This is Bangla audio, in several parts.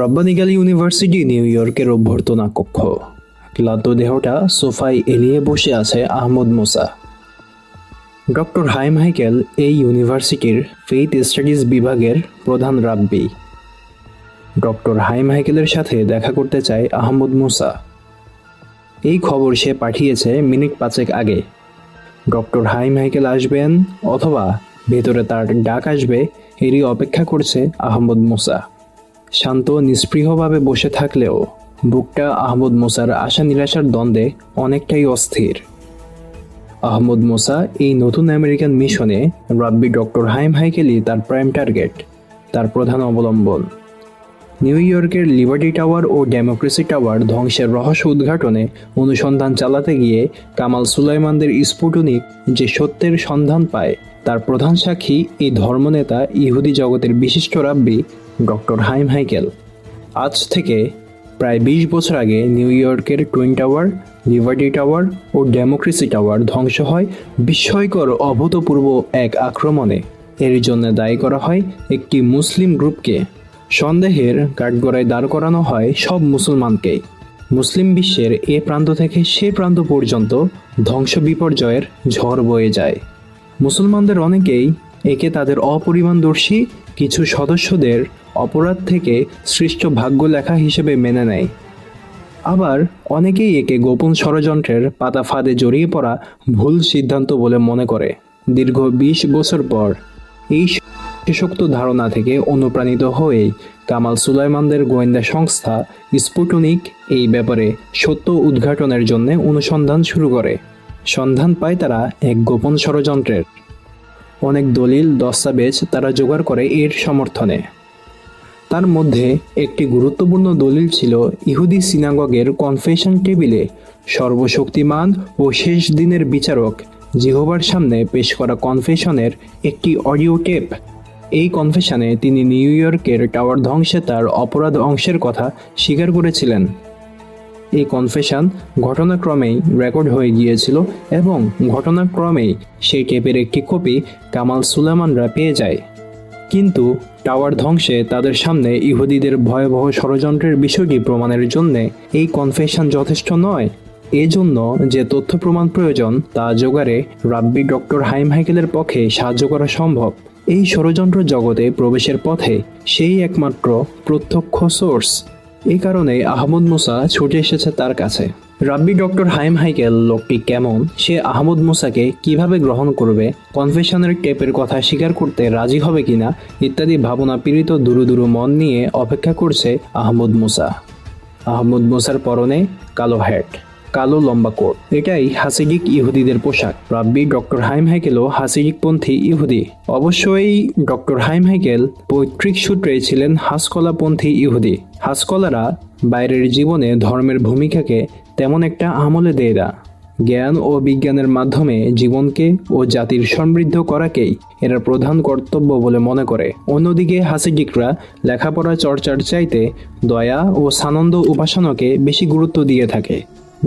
রব্বানী গালি ইউনিভার্সিটি নিউ ইয়র্কের অভ্যর্থনা কক্ষ। ক্লান্ত দেহটা সোফায় এলিয়ে বসে আছে আহমদ মুসা। ডক্টর হাইম হাইকেল এই ইউনিভার্সিটির ফেইথ স্টাডিজ বিভাগের প্রধান রাব্বি। ডক্টর হাইম হাইকেলের সাথে দেখা করতে চায় আহমদ মুসা। এই খবর সে পাঠিয়েছে মিনিট 5 আগে। ডক্টর হাইম হাইকেল আসবেন অথবা ভেতরে তার ডাক আসবে এরই অপেক্ষা করছে আহমদ মুসা। শান্ত নিস্পৃহভাবে বসে থাকলেও বুকটা আহমদ মুসার আশা নিরাশার দ্বন্দ্বে অনেকটাই অস্থির। আহমদ মুসা এই নতুন আমেরিকান মিশনে রাব্বি ডক্টর হাইম হাইকেলই তার প্রাইম টার্গেট, তার প্রধান অবলম্বন। নিউ ইয়র্কের লিবার্টি টাওয়ার ও ডেমোক্রেসি টাওয়ার ধ্বংসের রহস্য উদ্ঘাটনে অনুসন্ধান চালাতে গিয়ে কামাল সুলাইমানদের স্ফুটনিক যে সত্যের সন্ধান পায় তার প্রধান সাক্ষী এই ধর্মনেতা ইহুদি জগতের বিশিষ্ট রাব্বি ডক্টর হাইম হাইকেল। আজ থেকে প্রায় 20 বছর আগে নিউ ইয়র্কের টুইন টাওয়ার, লিবার্টি টাওয়ার ও ডেমোক্রেসি টাওয়ার ধ্বংস হয় বিস্ময়কর অভূতপূর্ব এক আক্রমণে। এর জন্য দায়ী করা হয় একটি মুসলিম গ্রুপকে। সন্দেহের কাঠগড়ায় দাঁড় করানো হয় সব মুসলমানকেই। মুসলিম বিশ্বের এ প্রান্ত থেকে সে প্রান্ত পর্যন্ত ধ্বংস বিপর্যয়ের ঝড় বয়ে যায়। মুসলমানদের অনেকেই একে তাদের অপরিমাণদর্শী কিছু সদস্যদের অপরাধ থেকে সৃষ্ট ভাগ্য লেখা হিসেবে মেনে নেয়। আবার অনেকেই একে গোপন ষড়যন্ত্রের পাতা ফাঁদে জড়িয়ে পড়া ভুল সিদ্ধান্ত বলে মনে করে। দীর্ঘ 20 বছর পর এই শেষোক্ত ধারণা থেকে অনুপ্রাণিত হয়েই কামাল সুলাইমানদের গোয়েন্দা সংস্থা স্পুটনিক এই ব্যাপারে সত্য উদ্ঘাটনের জন্য অনুসন্ধান শুরু করে। সন্ধান পায় তারা এক গোপন ষড়যন্ত্রের। অনেক দলিল দস্তাবেজ তারা জোগাড় করে এর সমর্থনে। তার মধ্যে একটি গুরুত্বপূর্ণ দলিল ছিল ইহুদি সিনাগগের কনফেশন টেবিলে সর্বশক্তিমান ও শেষ দিনের বিচারক জিহোবার সামনে পেশ করা কনফেশনের একটি অডিও টেপ। এই কনফেশনে তিনি নিউ ইয়র্কের টাওয়ার ধ্বংসে তার অপরাধ অংশের কথা স্বীকার করেছিলেন। এই কনফেশন ঘটনাক্রমেই রেকর্ড হয়ে গিয়েছিল এবং ঘটনাক্রমেই সেই টেপের একটি কপি কামাল সুলাইমানরা পেয়ে যায়। কিন্তু টাওয়ার ধ্বংসে তাদের সামনে ইহুদিদের ভয়াবহ ষড়যন্ত্রের বিষয়টি প্রমাণের জন্য এই কনফেশন যথেষ্ট নয়। এজন্য যে তথ্য প্রমাণ প্রয়োজন তা জোগাড়ে রাব্বি ডক্টর হাইম হাইকেলের পক্ষে সাহায্য করা সম্ভব। এই ষড়যন্ত্র জগতে প্রবেশের পথে সেই একমাত্র প্রত্যক্ষ সোর্স। এই কারণে আহমদ মুসা ছুটে এসেছে তার কাছে। রাব্বি ডক্টর হাইম হাইকেল লোকটি কেমন, সে আহমদ মুসাকে কিভাবে গ্রহণ করবে, কনফেশনের টেপের কথা স্বীকার করতে রাজি হবে কিনা ইত্যাদি ভাবনা পীড়িত দুরু দুরু মন নিয়ে অপেক্ষা করছে আহমদ মুসা। আহমদ মুসার পরনে কালো হ্যাট, কালো লম্বা কোট, এটাই হাসিডিক ইহুদিদের পোশাক। রাব্বি ডক্টর হাইম হাইকেলও হাসিডিকপন্থী ইহুদি। অবশ্যই ডক্টর হাইম হাইকেল পৈতৃক সূত্রে ছিলেন হাসকলাপন্থী ইহুদি। হাসকলারা বাইরের জীবনে ধর্মের ভূমিকাকে তেমন একটা আমলে দেয় না। জ্ঞান ও বিজ্ঞানের মাধ্যমে জীবনকে ও জাতির সমৃদ্ধ করাকেই এরা প্রধান কর্তব্য বলে মনে করে। অন্যদিকে হাসিডিকরা লেখাপড়া চর্চার চাইতে দয়া ও সানন্দ উপাসনাকে বেশি গুরুত্ব দিয়ে থাকে।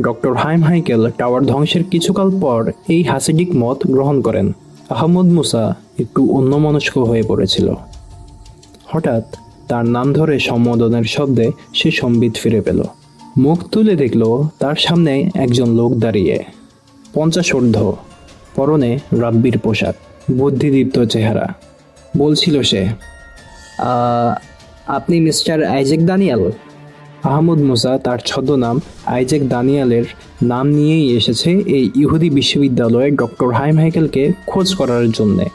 ডক্টর হাইম হাইকেল টাওয়ার ধ্বংসের কিছুকাল পর এই হাসিডিক মত গ্রহণ করেন। আহমদ মুসা একটু অন্যমনস্ক হয়ে পড়েছিল। হঠাৎ তার নাম ধরে সম্বোধনের শব্দে সে সম্বিত ফিরে পেল। মুখ তুলে দেখল তার সামনে একজন লোক দাঁড়িয়ে, 50 ঊর্ধ্ব, পরনে রাব্বির পোশাক, বুদ্ধিদীপ্ত চেহারা। বলছিল সে, আপনি মিস্টার আইজ্যাক দানিয়েল? আহমদ মুসা তার ছদ্মনাম আইজ্যাক দানিয়েলের নাম নিয়েই এসেছে এই ইহুদি বিশ্ববিদ্যালয়ে ডক্টর হাইম হাইকেলকে খোঁজ করার জন্যে।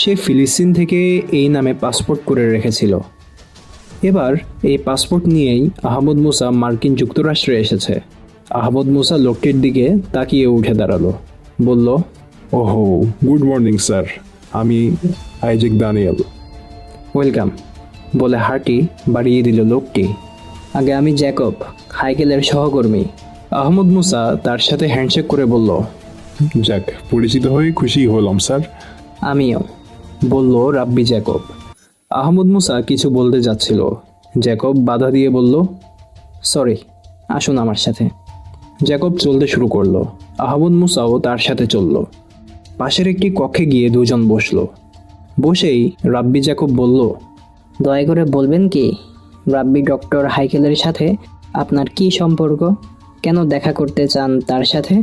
সে ফিলিস্তিন থেকে এই নামে পাসপোর্ট করে রেখেছিল। এবার এই পাসপোর্ট নিয়েই আহমদ মুসা মার্কিন যুক্তরাষ্ট্রে এসেছে। আহমদ মুসা লোকটির দিকে তাকিয়ে উঠে দাঁড়ালো, বলল, ওহো, গুড মর্নিং স্যার, আমি আইজ্যাক দানিয়েল। ওয়েলকাম বলে হাঁটি বাড়িয়ে দিল লোকটি। আগে আমি জ্যাকব, হাইকেলের সহকর্মী। আহমদ মুসা তার সাথে হ্যান্ডশেক করে বলল, যাক, পরিচিত হয়ে খুশি হলাম স্যার। আমিও, বলল রাব্বি জ্যাকব। আহমদ মুসা কিছু বলতে যাচ্ছিল, জ্যাকব বাধা দিয়ে বলল, সরি, আসুন আমার সাথে। জ্যাকব চলতে শুরু করলো। আহমদ মুসাও তার সাথে চলল। পাশের একটি কক্ষে গিয়ে দুজন বসল। বসেই রাব্বি জ্যাকব বলল, দয়া করে বলবেন কি রাব্বি ডক্টর হাইকেলের সাথে আপনার কি সম্পর্ক? কেন দেখা করতে চান তার সাথে?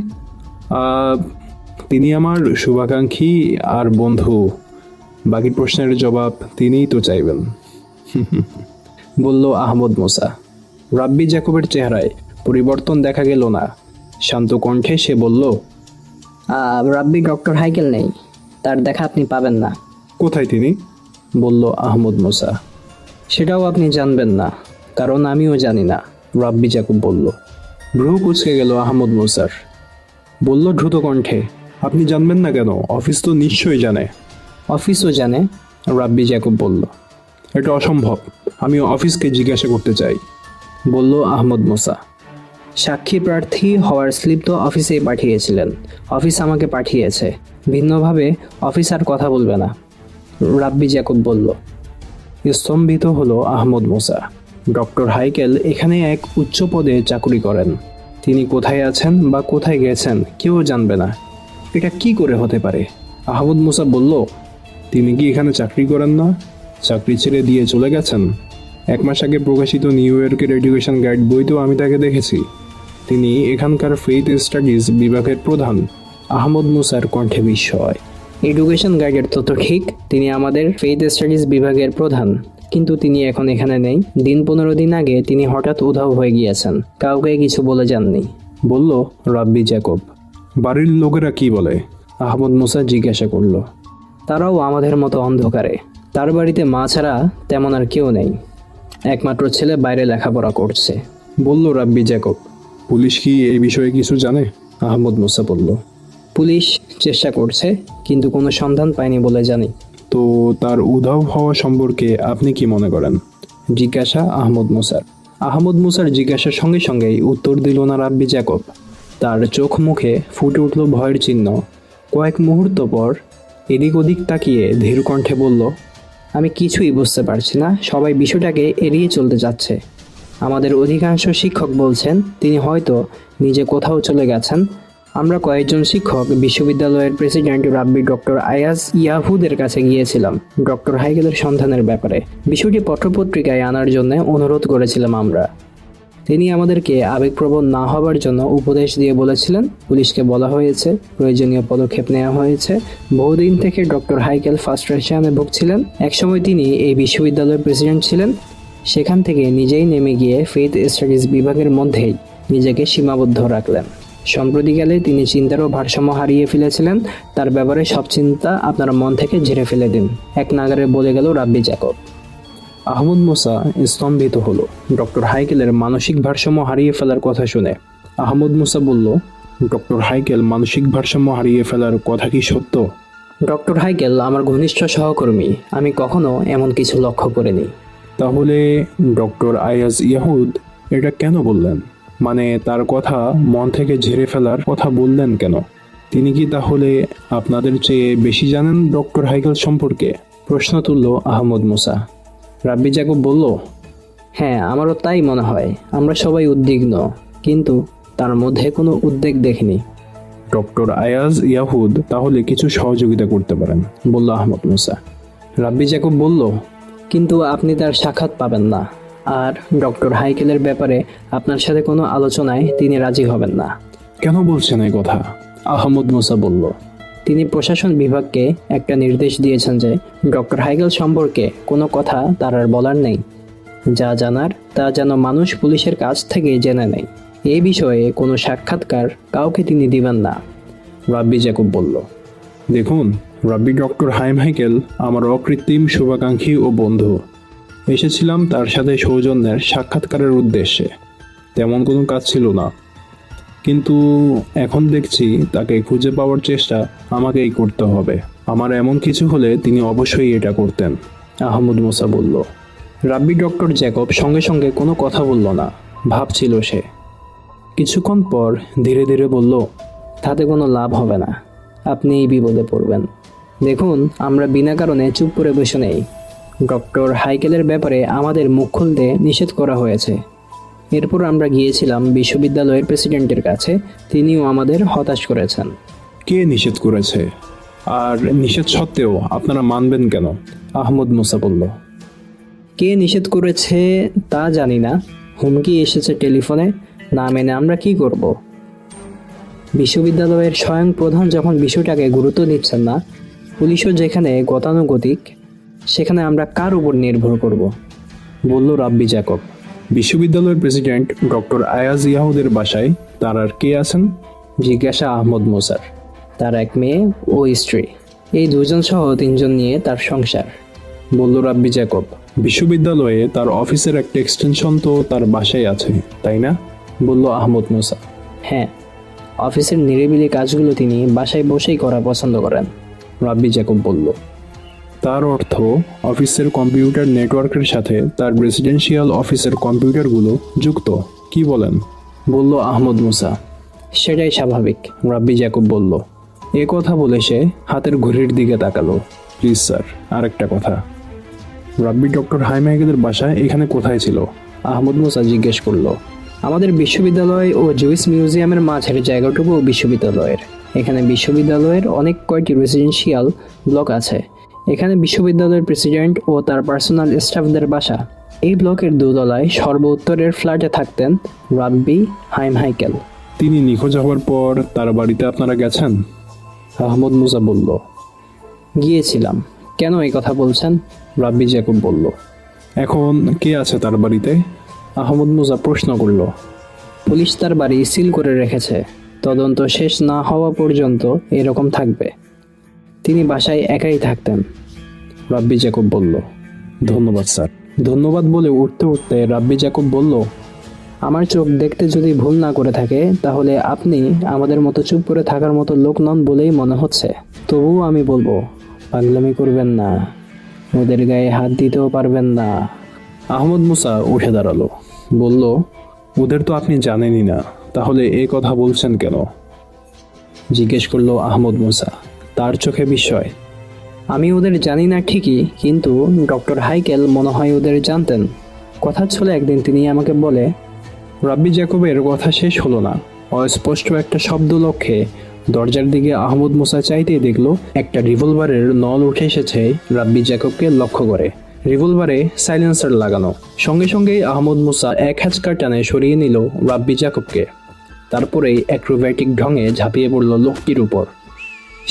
আহ, তিনি আমার শুভাকাঙ্ক্ষী আর বন্ধু। বাকি প্রশ্নের জবাব তিনিই তো চাইবেন। বলল আহমদ মুসা। রাব্বি জ্যাকবের চেহারায় পরিবর্তন দেখা গেল না। শান্ত কণ্ঠে সে বলল, রাব্বি ডক্টর হাইকেল নেই, তার দেখা আপনি পাবেন না। কোথায় তিনি? বলল আহমদ মুসা। সেটাও আপনি জানবেন না, কারণ আমিও জানি না, রাব্বি জ্যাকব বলল। ভ্রু কুঁচকে গেল আহমদ মুসার। বলল দ্রুত কণ্ঠে, আপনি জানবেন না কেন? অফিস তো নিশ্চয়ই জানে। অফিসও জানে, রাব্বি জ্যাকব বলল। এটা অসম্ভব। আমি অফিসকে জিজ্ঞাসা করতে চাই। বলল আহমদ মুসা। সাক্ষী প্রার্থী হওয়ার স্লিপ তো অফিসেই পাঠিয়েছিলেন, অফিস আমাকে পাঠিয়েছে। ভিন্নভাবে অফিস আর কথা বলবে না, রাব্বি জ্যাকব বলল। স্তম্ভিত হলো আহমদ মুসা। ডক্টর হাইকেল এখানে এক উচ্চ পদে চাকরি করেন। তিনি কোথায় আছেন বা কোথায় গেছেন কেউ জানবে না। এটা কি করে হতে পারে? আহমদ মুসা বলল, তিনি কি এখানে চাকরি করেন না? চাকরি ছেড়ে দিয়ে চলে গেছেন? 1 মাস আগে প্রকাশিত নিউ ইয়র্কের এডুকেশন গাইড বইতেও আমি তাকে দেখেছি। তিনি এখানকার ফেইথ স্টাডিজ বিভাগের প্রধান। আহমদ মুসার কণ্ঠে বিস্ময়। এডুকেশন গাইডের তথ্য ঠিক, তিনি আমাদের ফেইথ স্টাডিজ বিভাগের প্রধান, কিন্তু তিনি এখন এখানে নেই। 15 দিন আগে তিনি হঠাৎ উধাও হয়ে গিয়েছেন, কাউকে কিছু বলে যাননি, বলল রাব্বি জ্যাকব। বাড়ির লোকেরা কি বলে? আহমদ মুসা জিজ্ঞাসা করল। তারাও আমাদের মতো অন্ধকারে। তার বাড়িতে মা ছাড়া তেমন আর কেউ নেই, একমাত্র ছেলে বাইরে লেখাপড়া করছে, বলল রাব্বি জ্যাকব। পুলিশ কি এই বিষয়ে কিছু জানে? আহমদ মুসা বলল। পুলিশ চেষ্টা করছে, কিন্তু কোনো সন্ধান পায়নি বলে জানি। তো তার উধাও হওয়া সম্পর্কে আপনি কি মনে করেন? জিজ্ঞাসা আহমদ মুসার। আহমদ মুসার জিজ্ঞাসার সঙ্গে সঙ্গেই উত্তর দিল না রাব্বি জ্যাকব। তার চোখ মুখে ফুটে উঠল ভয়ের চিহ্ন। কয়েক মুহূর্ত পর এদিক ওদিক তাকিয়ে ধীর কণ্ঠে বলল, আমি কিছুই বুঝতে পারছি না। সবাই বিষয়টাকে এড়িয়ে চলতে যাচ্ছে। আমাদের অধিকাংশ শিক্ষক বলছেন তিনি হয়তো নিজে কোথাও চলে গেছেন। আমরা কয়েকজন শিক্ষক বিশ্ববিদ্যালয়ের প্রেসিডেন্ট রাব্বি ডক্টর আয়াজ ইয়াহুদের কাছে গিয়েছিলাম ডক্টর হাইকেলের সন্ধানের ব্যাপারে। বিষয়টি পত্রপত্রিকায় আনার জন্য অনুরোধ করেছিলাম আমরা। তিনি আমাদেরকে আবেগপ্রবণ না হবার জন্য উপদেশ দিয়ে বলেছিলেন। পুলিশকে বলা হয়েছে, প্রয়োজনীয় পদক্ষেপ নেওয়া হয়েছে। বহুদিন থেকে ডক্টর হাইকেল ফ্রাস্ট্রেশনে ভুগছিলেন। একসময় তিনি এই বিশ্ববিদ্যালয়ের প্রেসিডেন্ট ছিলেন। সেখান থেকে নিজেই নেমে গিয়ে ফেইথ স্টাডিজ বিভাগের মধ্যেই নিজেকে সীমাবদ্ধ রাখলেন। সম্প্রতিকালে তিনি চিন্তারও ভারসাম্য হারিয়ে ফেলেছিলেন। তার ব্যাপারে সব চিন্তা আপনার মন থেকে ঝেড়ে ফেলে দিন, এক নাগারে বলে গেল রাব্বি জ্যাকব। আহমদ মুসা স্তম্ভিত হলো ডক্টর হাইকেলের মানসিক ভারসাম্য হারিয়ে ফেলার কথা শুনে। আহমদ মুসা বলল, ডক্টর হাইকেল মানসিক ভারসাম্য হারিয়ে ফেলার কথা কি সত্য? ডক্টর হাইকেল আমার ঘনিষ্ঠ সহকর্মী, আমি কখনো এমন কিছু লক্ষ্য করিনি। তাহলে ডক্টর আয়াজ ইয়াহুদ এটা কেন বললেন? মানে তার কথা মন থেকে ঝেড়ে ফেলার কথা বললেন কেন? তিনি কি তাহলে আপনাদের চেয়ে বেশি জানেন ডক্টর হাইকেল সম্পর্কে? প্রশ্ন তুলল আহমদ মুসা। রাব্বি জ্যাকব বলল, হ্যাঁ, আমারও তাই মনে হয়। আমরা সবাই উদ্বিগ্ন, কিন্তু তার মধ্যে কোনো উদ্বেগ দেখিনি। ডক্টর আয়াজ ইয়াহুদ তাহলে কিছু সহযোগিতা করতে পারেন, বলল আহমদ মুসা। রাব্বি জ্যাকব বলল, কিন্তু আপনি তার সাক্ষাৎ পাবেন না, আর ডক্টর হাইকেলের ব্যাপারে আপনার সাথে কোনো আলোচনায় তিনি রাজি হবেন না। কেন বলছেন এই কথা? আহমদ মুসা বলল, তিনি প্রশাসন বিভাগকে একটা নির্দেশ দিয়েছেন যে ডক্টর হাইকেল সম্পর্কে কোনো কথা তার আর বলার নেই। যা জানার তা যেন মানুষ পুলিশের কাছ থেকে জেনে নেয়। এই বিষয়ে কোনো সাক্ষাৎকার কাউকে তিনি দিবেন না, রাব্বি জ্যাকব বলল। দেখুন, রাব্বি ডক্টর হাইকেল আমার অকৃত্রিম শুভাকাঙ্ক্ষী ও বন্ধু। এসেছিলাম তার সাথে সৌজন্যের সাক্ষাৎকারের উদ্দেশ্যে। তেমন কোনো কাজ ছিল না, কিন্তু এখন দেখছি তাকে খুঁজে পাওয়ার চেষ্টা আমাকেই করতে হবে। আমার এমন কিছু হলে তিনি অবশ্যই এটা করতেন, আহমদ মুসা বলল। রাব্বি ডক্টর জ্যাকব সঙ্গে সঙ্গে কোনো কথা বলল না, ভাবছিল সে। কিছুক্ষণ পর ধীরে ধীরে বলল, তাতে কোনো লাভ হবে না, আপনি এই বিপদে পড়বেন। দেখুন, আমরা বিনা কারণে চুপ করে বসে নেই। ডক্টর হাইকেলের ব্যাপারে আমাদের মুখ খুলতে নিষেধ করা হয়েছে। এরপর আমরা গিয়েছিলাম বিশ্ববিদ্যালয়ের প্রেসিডেন্টের কাছে, তিনিও আমাদের হতাশ করেছেন। কে নিষেধ করেছে? আর নিষেধ সত্ত্বেও আপনারা মানবেন কেন? আহমদ মুসা বলল। কে নিষেধ করেছে তা জানি না, হুমকি এসেছে টেলিফোনে, না মেনে আমরা কি করব? বিশ্ববিদ্যালয়ের স্বয়ং প্রধান যখন বিষয়টাকে গুরুত্ব দিচ্ছেন না, পুলিশও যেখানে গতানুগতিক, সেখানে আমরা কার উপর নির্ভর করব? বলল রাব্বি জ্যাকব। বিশ্ববিদ্যালয়ের প্রেসিডেন্ট ডক্টর আয়াজ ইয়াহুদের বাসায় তার আর কে আছেন? জিজ্ঞাসা আহমদ মুসার। তার এক মেয়ে ও স্ত্রী, এই দুজন সহ 3 জন নিয়ে তার সংসার। বলল রাব্বি জ্যাকব। বিশ্ববিদ্যালয়ে তার অফিসের একটা এক্সটেনশন তো তার বাসায় আছে, তাই না? বলল আহমদ মুসা। হ্যাঁ, অফিসের নিরিবিলি কাজগুলো তিনি বাসায় বসেই করা পছন্দ করেন। রাব্বি জ্যাকব বলল। তার অর্থ অফিসের কম্পিউটার নেটওয়ার্কের সাথে তার রেসিডেন্সিয়াল অফিসের কম্পিউটারগুলো যুক্ত, কি বলেন? বলল আহমদ মুসা। সেটাই স্বাভাবিক। রাব্বি জ্যাকব বলল। এ কথা বলে সে হাতের ঘড়ির দিকে তাকালো। প্লিজ স্যার, আরেকটা কথা। রাব্বি ডক্টর হাইম হাইকেলের বাসা এখানে কোথায় ছিল? আহমদ মুসা জিজ্ঞেস করল। আমাদের বিশ্ববিদ্যালয় ও জুইস মিউজিয়ামের মাঝের জায়গাটুকু বিশ্ববিদ্যালয়ের। এখানে বিশ্ববিদ্যালয়ের অনেক কয়টি রেসিডেন্সিয়াল ব্লক আছে। এখানে বিশ্ববিদ্যালয়ের প্রেসিডেন্ট ও তার পার্সোনাল স্টাফদের বাসা। এই ব্লকের দোতলায় সর্ব উত্তরের ফ্ল্যাটে থাকতেন রাব্বি হাইম হাইকেল। তিনি নিখোঁজ হওয়ার পর তার বাড়িতে আপনারা গেছেন? আহমদ মুসা বলল। গিয়েছিলাম। কেন এই কথা বলছেন? রাব্বি জ্যাকব বলল। এখন কে আছে তার বাড়িতে? আহমদ মুসা প্রশ্ন করল। পুলিশ তার বাড়ি সিল করে রেখেছে। তদন্ত শেষ না হওয়া পর্যন্ত এরকম থাকবে। তিনি বাসায় একাই থাকতেন। রাব্বি জ্যাকব বলল। ধন্যবাদ স্যার। ধন্যবাদ বলে উঠতে উঠতে রাব্বি জ্যাকব বলল, আমার চোখ দেখতে যদি ভুল না করে থাকে, তাহলে আপনি আমাদের মতো চুপ করে থাকার মতো লোক নন বলেই মনে হচ্ছে। তবুও আমি বলবো, পাগলামি করবেন না, ওদের গায়ে হাত দিতেও পারবেন না। আহমদ মুসা উঠে দাঁড়ালো। বলল, ওদের তো আপনি জানেনই না, তাহলে এই কথা বলছেন কেন? জিজ্ঞেস করলো আহমদ মুসা। তার চোখে বিস্ময়। আমি ওদের জানি না ঠিকই, কিন্তু ডক্টর হাইকেল মনে হয় ওদের জানতেন। কথা ছিল একদিন তিনি আমাকে বলে। রাব্বি জ্যাকবের কথা শেষ হলো না। অস্পষ্ট একটা শব্দ লক্ষ্যে দরজার দিকে আহমদ মুসা চাইতেই দেখল একটা রিভলভারের নল উঠে এসেছে রাব্বি জ্যাকবকে লক্ষ্য করে। রিভলভারে সাইলেন্সার লাগানো। সঙ্গে সঙ্গেই আহমদ মুসা এক হ্যাচকা টানে সরিয়ে নিল রাব্বি জ্যাকবকে। তারপরেই অ্যাক্রোব্যাটিক ঢঙে ঝাঁপিয়ে পড়ল লোকটির উপর।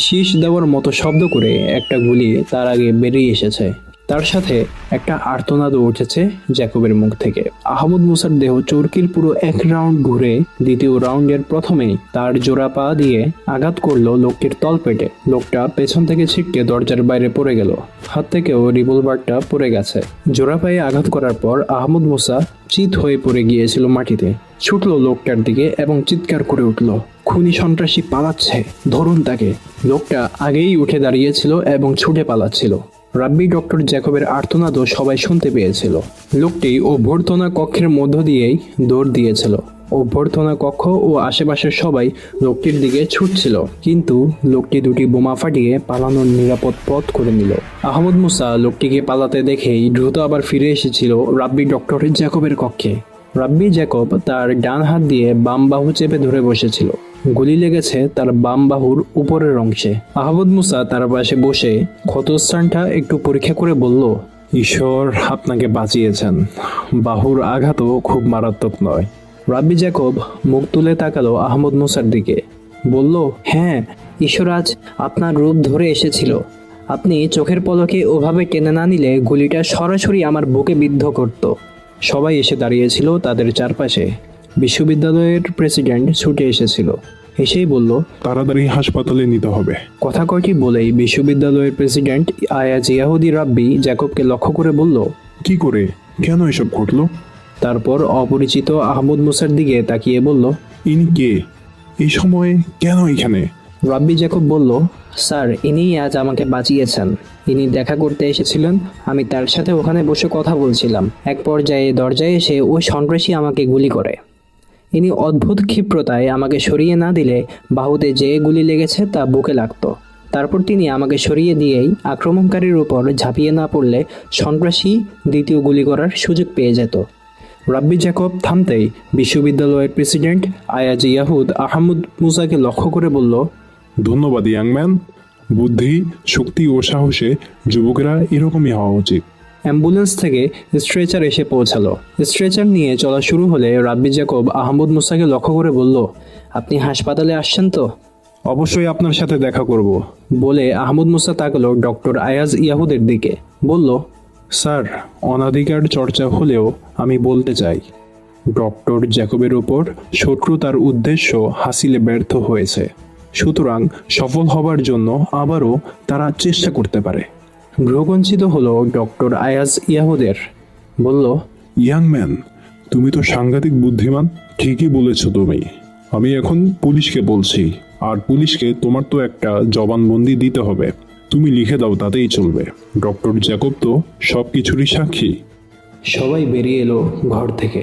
শীষ দেওয়ার মতো শব্দ করে একটা গুলি তার আগে বেরিয়ে এসেছে। তার সাথে একটা আর্তনাদও উঠেছে জ্যাকবের মুখ থেকে। আহমদ মুসার দেহ চরকির পুরো এক রাউন্ড ঘুরে দ্বিতীয় রাউন্ডের প্রথমেই তার জোড়া পা দিয়ে আঘাত করলো লোকটির তলপেটে। লোকটা পেছন থেকে ছিটকে দরজার বাইরে পড়ে গেল। হাত থেকেও রিভলভারটা পড়ে গেছে। জোড়া পায়ে আঘাত করার পর আহমদ মুসা চিত হয়ে পড়ে গিয়েছিল মাটিতে। ছুটলো লোকটার দিকে এবং চিৎকার করে উঠল, খুনি সন্ত্রাসী পালাচ্ছে, ধরুন তাকে। লোকটা আগেই উঠে দাঁড়িয়েছিল এবং ছুটে পালাচ্ছিল। রাব্বি ডক্টর জ্যাকবের আর্তনাদও সবাই শুনতে পেয়েছিল। লোকটি অভ্যর্থনা কক্ষের মধ্য দিয়েই দৌড় দিয়েছিল। অভ্যর্থনা কক্ষ ও আশেপাশের সবাই লোকটির দিকে ছুটছিল, কিন্তু লোকটি দুটি বোমা ফাটিয়ে পালানোর নিরাপদ পথ করে নিল। আহমদ মুসা লোকটিকে পালাতে দেখেই দ্রুত আবার ফিরে এসেছিল রাব্বি ডক্টর জ্যাকবের কক্ষে। রাব্বি জ্যাকব তার ডান হাত দিয়ে বাম বাহু চেপে ধরে বসেছিল। গুলি লেগেছে তার বাম বাহুর উপরের অংশে। আহমদ মুসা তার পাশে বসে ক্ষতস্থানটা একটু পরীক্ষা করে বলল, ঈশ্বর আপনাকে বাঁচিয়েছেন, বাহুর আঘাতও খুব মারাত্মক নয়। রাব্বি জ্যাকব মুখ তুলে তাকালো আহমদ মুসার দিকে। বলল, হ্যাঁ, ঈশ্বর আজ আপনার রূপ ধরে এসেছিল। আপনি চোখের পলকে ওভাবে টেনে না নিলে গুলিটা সরাসরি আমার বুকে বিদ্ধ করত। সবাই এসে দাঁড়িয়েছিল তাদের চারপাশে। বিশ্ববিদ্যালয়ের প্রেসিডেন্ট ছুটে এসেছিল। এসেই বলল, তাড়াতাড়ি হাসপাতালে নিতে হবে। কথা কয়টি বলেই বিশ্ববিদ্যালয়ের প্রেসিডেন্ট আয়াজ ইয়াহুদি রাব্বি জ্যাকবকে লক্ষ্য করে বলল, কি করে, কেন এসব ঘটলো? তারপর অপরিচিত আহমদ মুসার দিকে তাকিয়ে বলল, ইনি কে, এই সময়ে কেন এখানে? রাব্বি জ্যাকব বলল, স্যার, ইনিই আজ আমাকে বাঁচিয়েছেন। ইনি দেখা করতে এসেছিলেন। আমি তার সাথে ওখানে বসে কথা বলছিলাম। এক পর্যায়ে দরজায় এসে ওই সন্ত্রাসী আমাকে গুলি করে। ইনি অদ্ভুত ক্ষিপ্রতায় আমাকে সরিয়ে না দিলে বাহুতে যে গুলি লেগেছে তা বুকে লাগতো। তারপর তিনি আমাকে সরিয়ে দিয়েই আক্রমণকারীর উপর ঝাঁপিয়ে না পড়লে সন্ত্রাসী দ্বিতীয় গুলি করার সুযোগ পেয়ে যেত। রাব্বি জ্যাকব থামতেই বিশ্ববিদ্যালয়ের প্রেসিডেন্ট আয়াজ ইয়াহুদ আহমদ মুসাকে লক্ষ্য করে বলল, ধন্যবাদ ইয়াংম্যান। বুদ্ধি, শক্তি ও সাহসে যুবকেরা এরকমই হওয়া উচিত। অ্যাম্বুলেন্স থেকে স্ট্রেচার এসে পৌঁছালো। স্ট্রেচার নিয়ে চলা শুরু হলে রাব্বি জ্যাকব আহমদ মুসাকে লক্ষ্য করে বলল, আপনি হাসপাতালে আসছেন তো? অবশ্যই আপনার সাথে দেখা করব। বলে আহমদ মুসা তাকালো ডক্টর আয়াজ ইয়াহুদের দিকে, বলল, স্যার, অনাধিকার চর্চা হলেও আমি বলতে চাই, ডক্টর জ্যাকবের ওপর শত্রুতার উদ্দেশ্য হাসিলে ব্যর্থ হয়েছে। সুতরাং সফল হবার জন্য আবারও তারা চেষ্টা করতে পারে। ভ্রুকুঞ্চিত হলো ডক্টর আয়াজ ইয়াহুদের। বলল, ইয়াং ম্যান, তুমি তো সাংঘাতিক বুদ্ধিমান। ঠিকই বলেছ তুমি। আমি এখন পুলিশকে বলছি, আর পুলিশকে তোমার তো একটা জবানবন্দি দিতে হবে। তুমি লিখে দাও, তাতেই চলবে। ডক্টর জ্যাকব তো সব কিছুরই সাক্ষী। সবাই বেরিয়ে এলো ঘর থেকে।